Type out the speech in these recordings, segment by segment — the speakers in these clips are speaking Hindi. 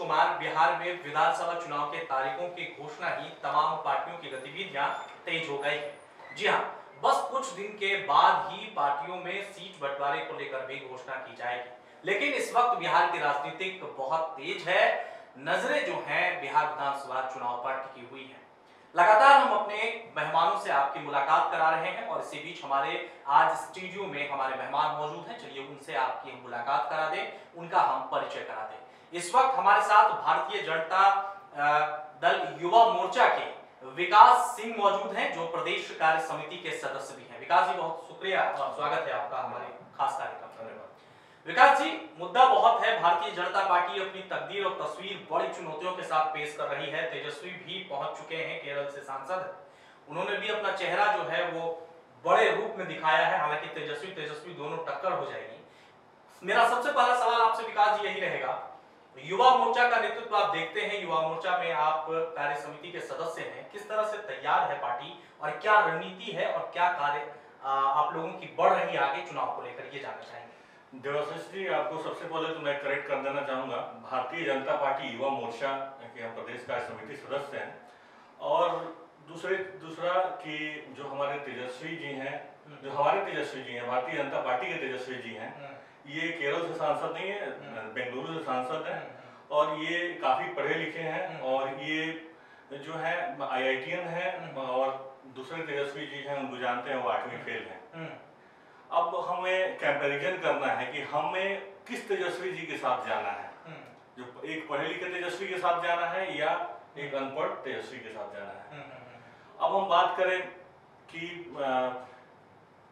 कुमार, बिहार में विधानसभा चुनाव के तारीखों की घोषणा ही तमाम पार्टियों की गतिविधियां तेज हो गई। जी हां, बस कुछ दिन के बाद ही पार्टियों में सीट बंटवारे को लेकर भी घोषणा की जाएगी। लेकिन इस वक्त बिहार की राजनीतिक बहुत तेज है। नजरें जो हैं बिहार विधानसभा चुनाव पर टिकी हुई हैं। लगातार हम अपने मेहमानों से आपकी मुलाकात करा रहे हैं और इसी बीच हमारे आज स्टूडियो में हमारे मेहमान मौजूद हैं। चलिए उनसे आपकी हम मुलाकात करा दें, उनका हम परिचय करा दें। इस वक्त हमारे साथ भारतीय जनता दल युवा मोर्चा के विकास सिंह मौजूद हैं, जो प्रदेश कार्य समिति के सदस्य भी हैं। विकास जी, बहुत शुक्रिया और स्वागत है आपका हमारे खास कार्यक्रम में। विकास जी, मुद्दा बहुत है। भारतीय जनता पार्टी अपनी तकदीर और तस्वीर बड़ी चुनौतियों के साथ पेश कर रही है। तेजस्वी भी पहुंच चुके हैं, केरल से सांसद, उन्होंने भी अपना चेहरा जो है वो बड़े रूप में दिखाया है। हालांकि तेजस्वी दोनों टक्कर हो जाएगी। मेरा सबसे पहला सवाल आपसे विकास जी यही रहेगा, युवा मोर्चा का नेतृत्व आप देखते हैं, युवा मोर्चा में आप कार्य समिति के सदस्य हैं, किस तरह से तैयार है पार्टी और क्या रणनीति है और क्या कार्य आप लोगों की बढ़ रही है आगे चुनाव को लेकर, ये जानना चाहेंगे। देवाशीष जी, आपको सबसे पहले तो मैं करेक्ट कर देना चाहूँगा, भारतीय जनता पार्टी युवा मोर्चा के हम प्रदेश कार्य समिति सदस्य हैं। और दूसरा कि जो हमारे तेजस्वी जी हैं, भारतीय जनता पार्टी के तेजस्वी जी हैं, ये केरल से सांसद नहीं है, बेंगलुरु से सांसद हैं और ये काफ़ी पढ़े लिखे हैं और ये जो है IITian हैं। और दूसरे तेजस्वी जी हैं, उनको जानते हैं, वो 8वीं फेल हैं। अब हमें कंपैरिजन करना है कि हमें किस तेजस्वी जी के साथ जाना है, जो एक पढ़े लिखे तेजस्वी के साथ जाना है या एक अनपढ़ तेजस्वी के साथ जाना है। अब हम बात करें कि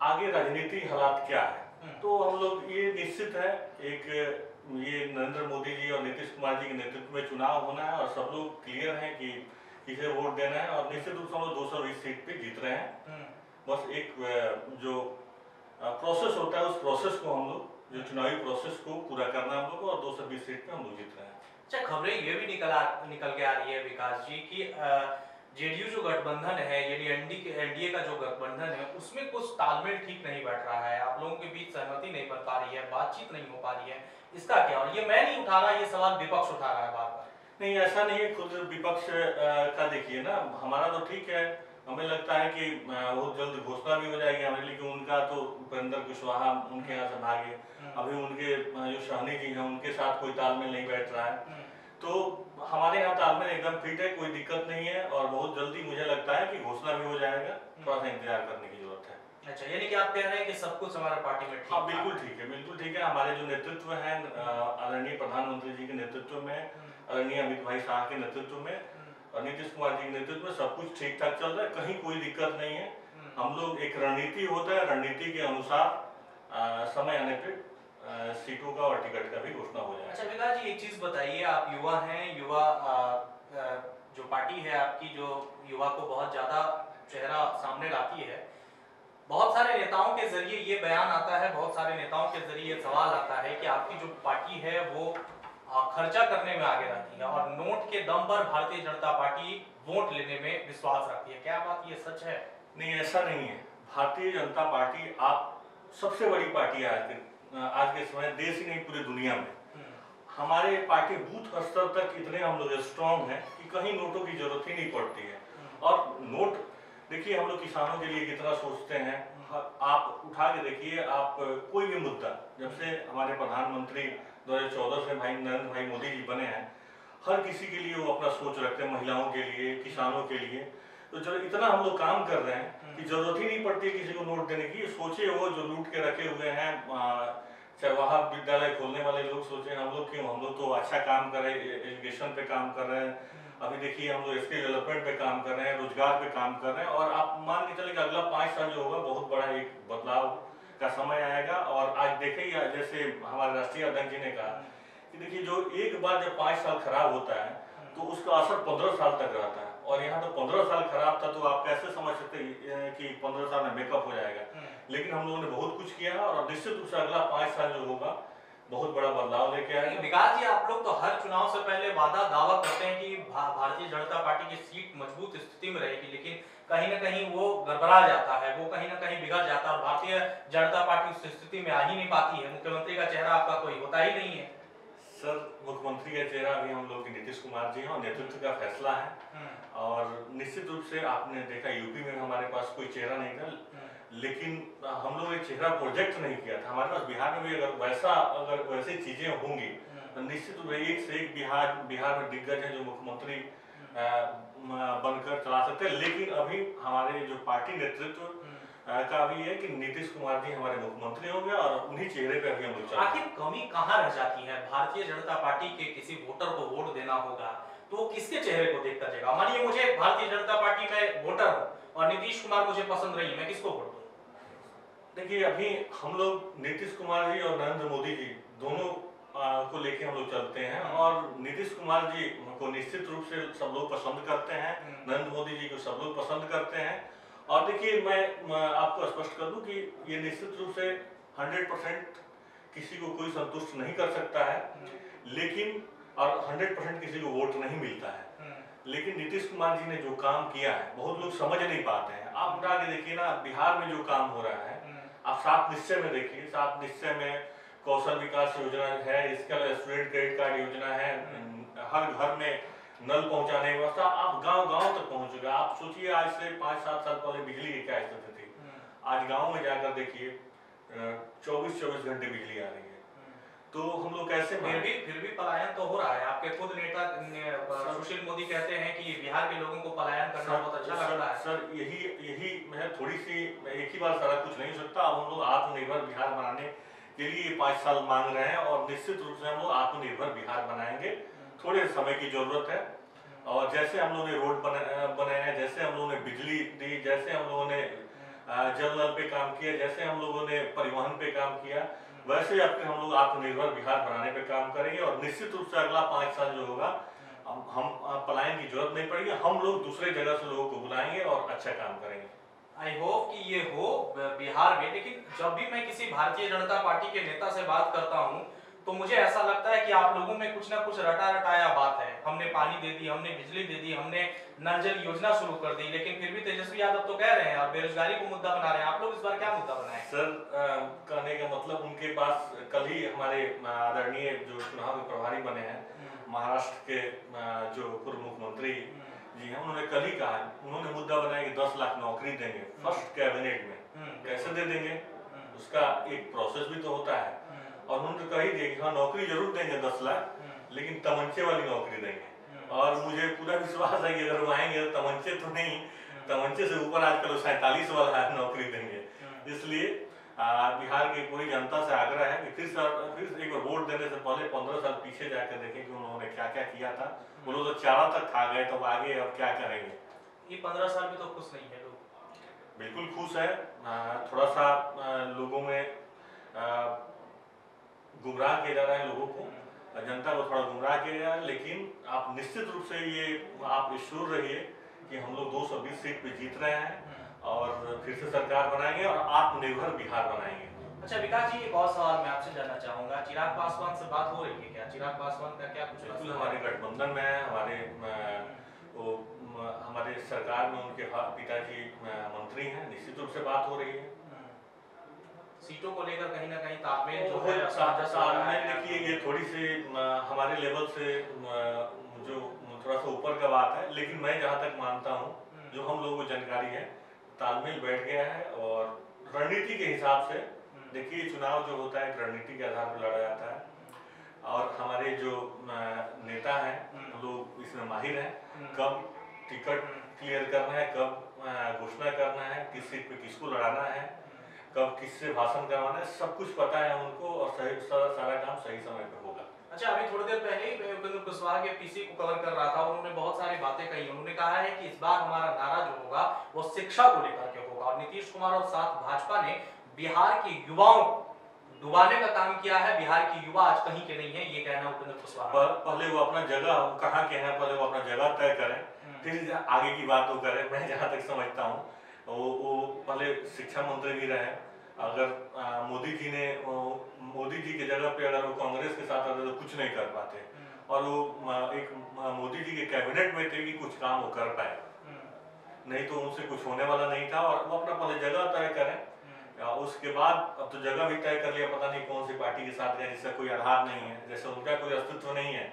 आगे राजनीतिक हालात क्या है, तो हम लोग ये निश्चित है, ये नरेंद्र मोदी जी और नीतीश कुमार जी के नेतृत्व में चुनाव होना है और सब लोग क्लियर हैं कि किसे वोट देना है और निश्चित रूप से हम लोग 220 सीट पे जीत रहे हैं। बस एक जो प्रोसेस होता है, उस प्रोसेस को हम लोग, जो चुनावी प्रोसेस को पूरा करना हम लोग को, और 220 सीट पे हम लोग जीत रहे हैं। अच्छा, खबरें ये भी निकल के आ रही है विकास जी कि जेडीयू जो गठबंधन है, यानी एनडीए का जो गठबंधन है, उसमें कुछ तालमेल ठीक नहीं बैठ रहा है, आप लोगों के बीच सहमति नहीं बन पा रही है, बातचीत नहीं हो पा रही है, इसका क्या? और ये मैं नहीं उठा रहा, ये सवाल विपक्ष उठा रहा है बार बार। नहीं, ऐसा नहीं है, खुद विपक्ष का देखिए ना, हमारा तो ठीक है, हमें लगता है कि बहुत जल्द घोषणा भी हो जाएगी हमारे लिए, कि उनका तो उपेंद्र कुशवाहा उनके यहाँ से भागे, अभी उनके जो शाहनी जी हैं उनके साथ कोई तालमेल नहीं बैठ रहा है। तो हमारे यहाँ तालमेल एकदम फिट है, कोई दिक्कत नहीं है और बहुत जल्दी मुझे लगता है कि घोषणा भी हो जाएगा, थोड़ा सा इंतजार करने की जरूरत है। अच्छा, यानी कि आप कह रहे हैं कि सब कुछ हमारा पार्टी में ठीक? हाँ, बिल्कुल ठीक है, बिल्कुल ठीक है। हमारे जो नेतृत्व है, आदरणीय प्रधानमंत्री जी के नेतृत्व में, आदरणीय अमित भाई शाह के नेतृत्व में और नीतीश कुमार जी के नेतृत्व में सब कुछ ठीक ठाक चल रहा है, कहीं कोई दिक्कत नहीं है। हम लोग, एक रणनीति होता है, रणनीति के अनुसार समय आने पे सीटों का और टिकट का भी घोषणा हो जाएगा। अच्छा विकास जी, एक चीज बताइए, आप युवा हैं, युवा जो पार्टी है आपकी, जो युवा को बहुत ज्यादा चेहरा सामने लाती है, बहुत सारे नेताओं के जरिए ये बयान आता है, बहुत सारे नेताओं के जरिए ये सवाल आता है कि आपकी जो पार्टी है वो खर्चा करने में आगे रहती है और नोट के दम पर भारतीय जनता पार्टी वोट लेने में विश्वास रखती है। क्या बात ये सच है? नहीं, ऐसा नहीं है। भारतीय जनता पार्टी आप सबसे बड़ी पार्टी है आज के समय, देश ही नहीं पूरी दुनिया में। हमारे पार्टी बूथ स्तर तक इतने हम लोग स्ट्रॉन्ग हैं कि कहीं नोटों की जरूरत ही नहीं पड़ती है। और नोट देखिए, हम लोग किसानों के लिए कितना सोचते हैं, आप उठा के देखिए, आप कोई भी मुद्दा, जब से हमारे प्रधानमंत्री 2014 से नरेंद्र भाई मोदी जी बने हैं, हर किसी के लिए वो अपना सोच रखते हैं, महिलाओं के लिए, किसानों के लिए। तो जब इतना हम लोग काम कर रहे हैं कि जरूरत ही नहीं पड़ती किसी को नोट देने की। सोचे वो जो लूट के रखे हुए हैं, चरवाहा विद्यालय खोलने वाले लोग सोचे हम लोग क्यों, हम लोग तो अच्छा काम कर रहे हैं, एजुकेशन पे काम कर रहे हैं, अभी देखिए हम लोग स्किल डेवलपमेंट पे काम कर रहे हैं, रोजगार पे काम कर रहे हैं। और आप मान के चले कि अगला 5 साल जो होगा, बहुत बड़ा एक बदलाव का समय आएगा। और आज देखिए, जैसे हमारे राष्ट्रीय अध्यक्ष जी ने कहा कि देखिए, जो एक बार जब 5 साल खराब होता है तो उसका असर 15 साल तक रहता है। और यहाँ तो 15 साल खराब था, तो आप कैसे समझ सकते हैं कि 15 साल में मेकअप हो जाएगा। लेकिन हम लोगों ने बहुत कुछ किया है और निश्चित रूप से अगला 5 साल जो होगा बहुत बड़ा बदलाव लेके आएगा। विकास जी, आप लोग तो हर चुनाव से पहले वादा दावा करते हैं कि भारतीय जनता पार्टी की सीट मजबूत स्थिति में रहेगी, लेकिन कहीं ना कहीं वो गड़बड़ा जाता है, वो कहीं ना कहीं बिगड़ जाता है और भारतीय जनता पार्टी उस स्थिति में आ ही नहीं पाती है। मुख्यमंत्री का चेहरा आपका कोई होता ही नहीं है। सर, मुख्यमंत्री का चेहरा अभी हम लोग नीतीश कुमार जी हैं और नेतृत्व का फैसला है। और निश्चित रूप से आपने देखा यूपी में हमारे पास कोई चेहरा नहीं था, लेकिन हम लोग एक चेहरा प्रोजेक्ट नहीं किया था। हमारे पास बिहार में भी अगर वैसी चीजें होंगी तो निश्चित रूप से एक से एक बिहार में दिग्गज हैं जो मुख्यमंत्री बनकर चला सकते हैं। लेकिन अभी हमारे जो पार्टी नेतृत्व का अभी है कि नीतीश कुमार जी हमारे मुख्यमंत्री होंगे और उन्हीं चेहरे पे अभी हम लोग आखिर कमी कहाँ रह जाती है? भारतीय जनता पार्टी के किसी वोटर को वोट देना होगा तो वो किसके चेहरे को देखकर देगा? मानिए मुझे भारतीय जनता पार्टी में वोटर हूं और नीतीश कुमार मुझे पसंद नहीं, मैं किसको वोट दूं? देखिए, अभी हम लोग नीतीश कुमार जी और नरेंद्र मोदी जी दोनों को लेके हम लोग चलते हैं और नीतीश कुमार जी को निश्चित रूप से सब लोग पसंद करते हैं, नरेंद्र मोदी जी को सब लोग पसंद करते हैं। और देखिए, मैं आपको स्पष्ट कर दूं कि ये निश्चित रूप से 100% किसी को कोई संतुष्ट नहीं कर सकता है, लेकिन और 100% किसी को वोट नहीं मिलता है। लेकिन नीतीश कुमार जी ने जो काम किया है बहुत लोग समझ नहीं पाते हैं। आप उठा के देखिए ना, बिहार में जो काम हो रहा है, आप 7 निश्चय में देखिए। 7 निश्चय में कौशल विकास योजना है, इसके अलावा स्टूडेंट क्रेडिट कार्ड योजना है, हर घर में नल पहुंचाने की व्यवस्था, आप गांव-गांव तक पहुंच चुका। आप सोचिए आज से 5-7 साल पहले बिजली की क्या स्थिति थी, आज गांव में जाकर देखिए 24-24 घंटे बिजली आ रही है। तो हम लोग कैसे फिर भी पलायन तो हो रहा है। आपके खुद नेता सुशील मोदी कहते हैं कि बिहार के लोगों को पलायन करना बहुत अच्छा लगता है। सर, यही मैं थोड़ी सी एक ही बार सारा कुछ नहीं हो सकता। अब हम लोग आत्मनिर्भर बिहार बनाने के लिए 5 साल मांग रहे हैं और निश्चित रूप से हम लोग आत्मनिर्भर बिहार बनाएंगे। थोड़े समय की जरूरत है। और जैसे हम लोगों ने रोड बनाए हैं, जैसे हम लोगों ने बिजली दी, जैसे हम लोगों ने जल नल पे काम किया, जैसे हम लोगों ने परिवहन पे काम किया, वैसे अब हम लोग आत्मनिर्भर बिहार बनाने पे काम करेंगे। और निश्चित रूप से अगला 5 साल जो होगा, हम पलायन की जरूरत नहीं पड़ेगी। हम लोग दूसरे जगह से लोगों को बुलाएंगे और अच्छा काम करेंगे। आई होप कि ये हो बिहार में। लेकिन जब भी मैं किसी भारतीय जनता पार्टी के नेता से बात करता हूं तो मुझे ऐसा लगता है कि आप लोगों में कुछ ना कुछ रटा रटाया बात है। हमने पानी दे दी, हमने बिजली दे दी, हमने नल जल योजना शुरू कर दी, लेकिन फिर भी तेजस्वी यादव तो कह रहे हैं और बेरोजगारी को मुद्दा बना रहे हैं। आप लोग इस बार क्या मुद्दा बनाए? सर, कहने का मतलब उनके पास कल ही हमारे आदरणीय जो चुनाव के प्रभारी बने हैं महाराष्ट्र के जो पूर्व मुख्यमंत्री जी हैं, उन्होंने कल ही कहा, उन्होंने मुद्दा बनाया कि 10 लाख नौकरी देंगे फर्स्ट कैबिनेट में। कैसे दे देंगे, उसका एक प्रोसेस भी तो होता है। और उन्होंने तो कह ही दिया कि हाँ, नौकरी जरूर देंगे 10 लाख, लेकिन तमंचे वाली नौकरी देंगे। और मुझे पूरा विश्वास है कि अगर वो आएंगे तो तमंचे तो नहीं, तमंचे से ऊपर आजकल 47 वाला नौकरी देंगे। इसलिए बिहार की पूरी जनता से आग्रह है कि फिर एक बार वोट देने से पहले 15 साल पीछे जाकर देखें कि उन्होंने क्या क्या किया था। वो लोग तो चारा तक खा गए, तो आगे अब क्या करेंगे? ये 15 साल में तो खुश नहीं है लोग। बिल्कुल खुश है। थोड़ा सा लोगों में गुमराह किया जा रहा है, लोगों को, जनता को थोड़ा गुमराह किया जा रहा है। लेकिन आप निश्चित रूप से ये आप श्योर रहिए कि हम लोग 220 सीट पे जीत रहे हैं और फिर से सरकार बनाएंगे और आत्मनिर्भर बिहार बनाएंगे। अच्छा विकास जी, एक और सवाल मैं आपसे जानना चाहूंगा। चिराग पासवान से बात हो रही है क्या? चिराग पासवान का क्या कुछ? बिल्कुल, हमारे गठबंधन में है, हमारे सरकार में उनके पिताजी मंत्री हैं। निश्चित रूप से बात हो रही है। सीटों को लेकर कहीं ना कहीं तालमेल जो है, देखिए, ये थोड़ी सी हमारे लेवल से जो थोड़ा सा ऊपर का बात है, लेकिन मैं जहाँ तक मानता हूँ, जो हम लोगों को जानकारी है, तालमेल बैठ गया है। और रणनीति के हिसाब से देखिए, चुनाव जो होता है रणनीति के आधार पर लड़ा जाता है। और हमारे जो नेता हैं लोग इसमें माहिर हैं, कब टिकट क्लियर करना है, कब घोषणा करना है, किस सीट पे किसको लड़ाना है, कब किससे भाषण करवाना है, सब कुछ पता है उनको और सारा काम सही समय पे होगा। अच्छा, अभी थोड़ी देर पहले ही उपेंद्र कुशवाहा के पीसी को कवर कर रहा था, उन्होंने बहुत सारी बातें कही। उन्होंने कहा है कि इस बार हमारा नारा जो होगा वो शिक्षा को लेकर के होगा। और नीतीश कुमार और साथ भाजपा ने बिहार के युवाओं डुबाने का काम किया है। बिहार की युवा आज कहीं के नहीं है, ये कहना उपेंद्र कुशवाहा। पहले वो अपना जगह कहाँ के हैं, पहले वो अपना जगह तय करें, फिर आगे की बात वो करें। मैं जहाँ तक समझता हूँ वो पहले शिक्षा मंत्री भी रहे। अगर मोदी जी की जगह पे अगर वो कांग्रेस के साथ आते तो कुछ नहीं कर पाते। और वो एक मोदी जी के कैबिनेट में थे कि कुछ काम वो कर पाए, नहीं तो उनसे कुछ होने वाला नहीं था। और वो अपना पहले जगह तय करें, उसके बाद अब तो जगह भी तय कर लिया, पता नहीं कौन सी पार्टी के साथ गए, जिसका कोई आधार नहीं है, जैसे उनका कोई अस्तित्व नहीं है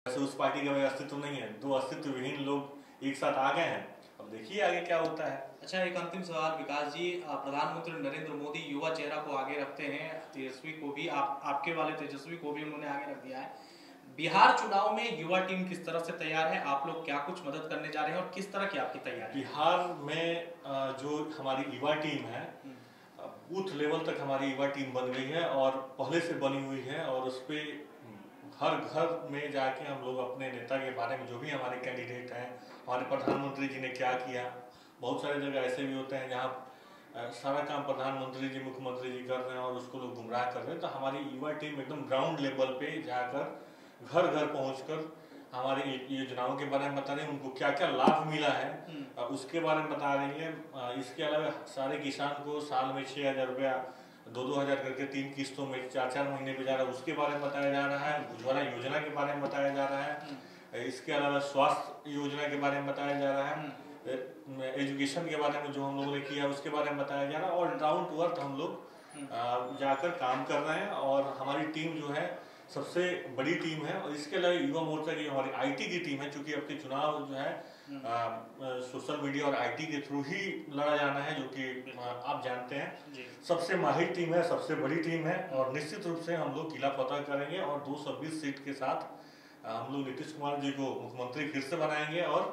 वैसे उस पार्टी का कोई अस्तित्व नहीं है, दो अस्तित्व विहीन लोग एक साथ आ गए हैं। अब देखिए आगे क्या होता है। अच्छा, एक अंतिम सवाल विकास जी, प्रधानमंत्री नरेंद्र मोदी युवा चेहरा को आगे रखते हैं, तेजस्वी को भी, आपके वाले तेजस्वी को भी उन्होंने आगे रख दिया है। बिहार चुनाव में युवा टीम किस तरह से तैयार है, आप लोग क्या कुछ मदद करने जा रहे हैं और किस तरह की आपकी तैयारी? बिहार में जो हमारी युवा टीम है, बूथ लेवल तक हमारी युवा टीम बन गई है और पहले से बनी हुई है, और उस पर हर घर में जाके हम लोग अपने नेता के बारे में, जो भी हमारे कैंडिडेट हैं, हमारे प्रधानमंत्री जी ने क्या किया, बहुत सारे जगह ऐसे भी होते हैं जहाँ सारा काम प्रधानमंत्री जी मुख्यमंत्री जी कर रहे हैं और उसको लोग गुमराह कर रहे हैं, तो हमारी युवा टीम एकदम ग्राउंड लेवल पे जाकर घर घर पहुंचकर हमारे योजनाओं के बारे में बता रहे हैं, उनको क्या क्या लाभ मिला है उसके बारे में बता रही है। इसके अलावा सारे किसान को साल में 6,000 रुपया 2-2 हज़ार करके 3 किस्तों में 4-4 महीने पे जा रहा है, उसके बारे में बताया जा रहा है। उज्ज्वला योजना के बारे में बताया जा रहा है। इसके अलावा स्वास्थ्य योजना के बारे में बताया जा रहा है। एजुकेशन के बारे में जो हम लोगों ने किया उसके बारे में बताया जा रहा है। और डाउन टू अर्थ हम लोग जाकर काम कर रहे हैं, और हमारी टीम जो है सबसे बड़ी टीम है। और इसके अलावा युवा मोर्चा की हमारी आईटी की टीम है, क्योंकि अब के चुनाव जो है सोशल मीडिया और आईटी के थ्रू ही लड़ा जाना है, जो कि आप जानते हैं सबसे माहिर टीम है, सबसे बड़ी टीम है। और निश्चित रूप से हम लोग किला फतह करेंगे और 220 सीट के साथ हम लोग नीतीश कुमार जी को मुख्यमंत्री फिर से बनाएंगे और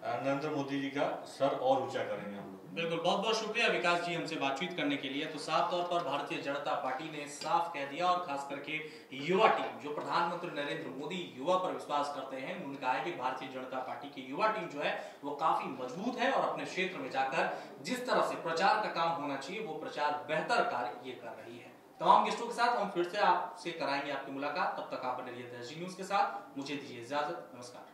नरेंद्र मोदी जी का सर और ऊंचा करेंगे हम लोग। बिल्कुल, बहुत बहुत शुक्रिया विकास जी हमसे बातचीत करने के लिए। तो साफ तौर पर भारतीय जनता पार्टी ने साफ कह दिया, और खास करके युवा टीम, जो प्रधानमंत्री नरेंद्र मोदी युवा पर विश्वास करते हैं, उन्होंने कहा है कि भारतीय जनता पार्टी की युवा टीम जो है वो काफी मजबूत है और अपने क्षेत्र में जाकर जिस तरह से प्रचार का काम होना चाहिए वो प्रचार बेहतर कार्य ये कर रही है। तमाम गेस्टों के साथ हम फिर से आपसे कराएंगे आपकी मुलाकात, तब तक आप बने रहिए द न्यूज के साथ। मुझे दीजिए इजाजत, नमस्कार।